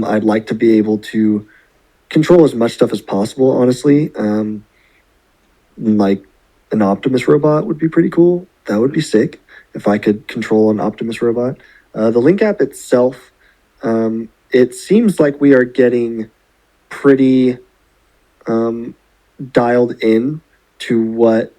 I'd like to be able to control as much stuff as possible, honestly. Like an Optimus robot would be pretty cool. That would be sick if I could control an Optimus robot. The Link app itself, it seems like we are getting pretty dialed in to what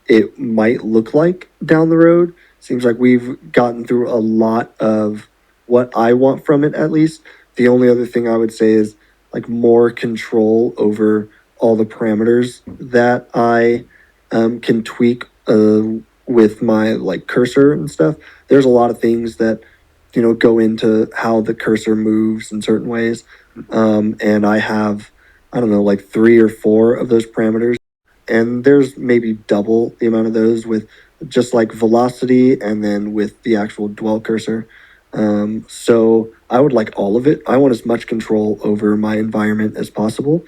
it might look like down the road. Seems like we've gotten through a lot of what I want from it, at least. The only other thing I would say is like more control over all the parameters that I can tweak with my like cursor and stuff. There's a lot of things that go into how the cursor moves in certain ways, and I have, I don't know, like 3 or 4 of those parameters, and there's maybe double the amount of those with just like velocity and then with the actual dwell cursor. So I would like all of it. I want as much control over my environment as possible.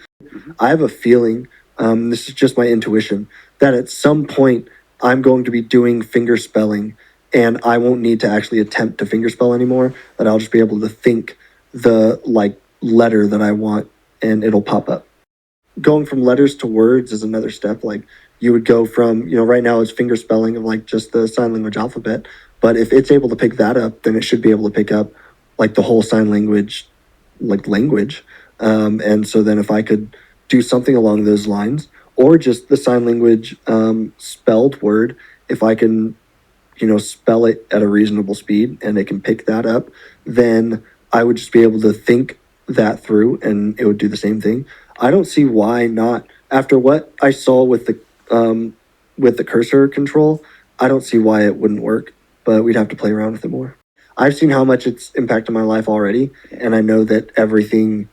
I have a feeling, this is just my intuition, that at some point I'm going to be doing finger spelling and I won't need to actually attempt to fingerspell anymore, that I'll just be able to think the like letter that I want and it'll pop up. Going from letters to words is another step. Like you would go from, right now it's finger spelling of like just the sign language alphabet, but if it's able to pick that up, then it should be able to pick up like the whole sign language, like language. And so then if I could do something along those lines, or just the sign language spelled word, if I can spell it at a reasonable speed and it can pick that up, then I would just be able to think that through and it would do the same thing. I don't see why not. After what I saw with the cursor control, I don't see why it wouldn't work, but we'd have to play around with it more. I've seen how much it's impacted my life already, and I know that everything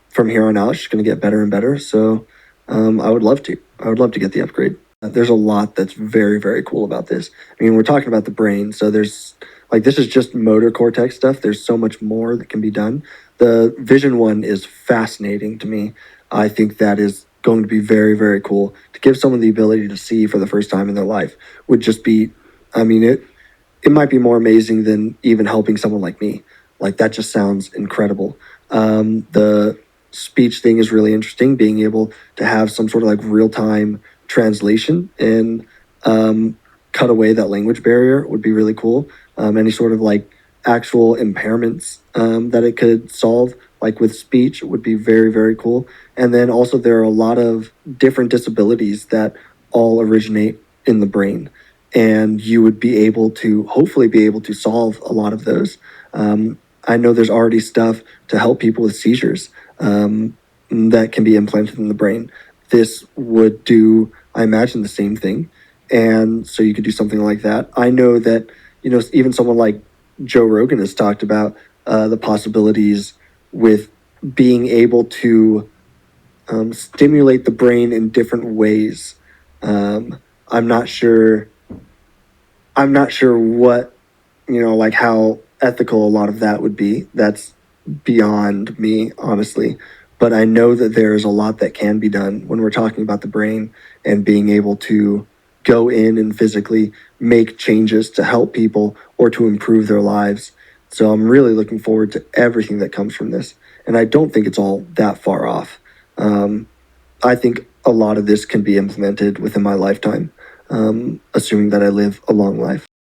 from here on out is just going to get better and better. So I would love to. I would love to get the upgrade. There's a lot that's very, very cool about this. I mean, we're talking about the brain, so there's like, this is just motor cortex stuff. There's so much more that can be done. The vision one is fascinating to me. I think that is going to be very, very cool. To give someone the ability to see for the first time in their life would just be, I mean, it might be more amazing than even helping someone like me. Like, that just sounds incredible. The speech thing is really interesting, being able to have some sort of like real-time translation and cut away that language barrier would be really cool. Any sort of like actual impairments that it could solve, like with speech, would be very, very cool. And then also there are a lot of different disabilities that all originate in the brain, and you would be able to hopefully be able to solve a lot of those. I know there's already stuff to help people with seizures that can be implanted in the brain. This would do, I imagine, the same thing. And so you could do something like that. I know that, even someone like Joe Rogan has talked about the possibilities with being able to stimulate the brain in different ways. I'm not sure what, like how ethical a lot of that would be. That's beyond me, honestly. But I know that there's a lot that can be done when we're talking about the brain and being able to go in and physically make changes to help people or to improve their lives. So I'm really looking forward to everything that comes from this. And I don't think it's all that far off. I think a lot of this can be implemented within my lifetime, assuming that I live a long life.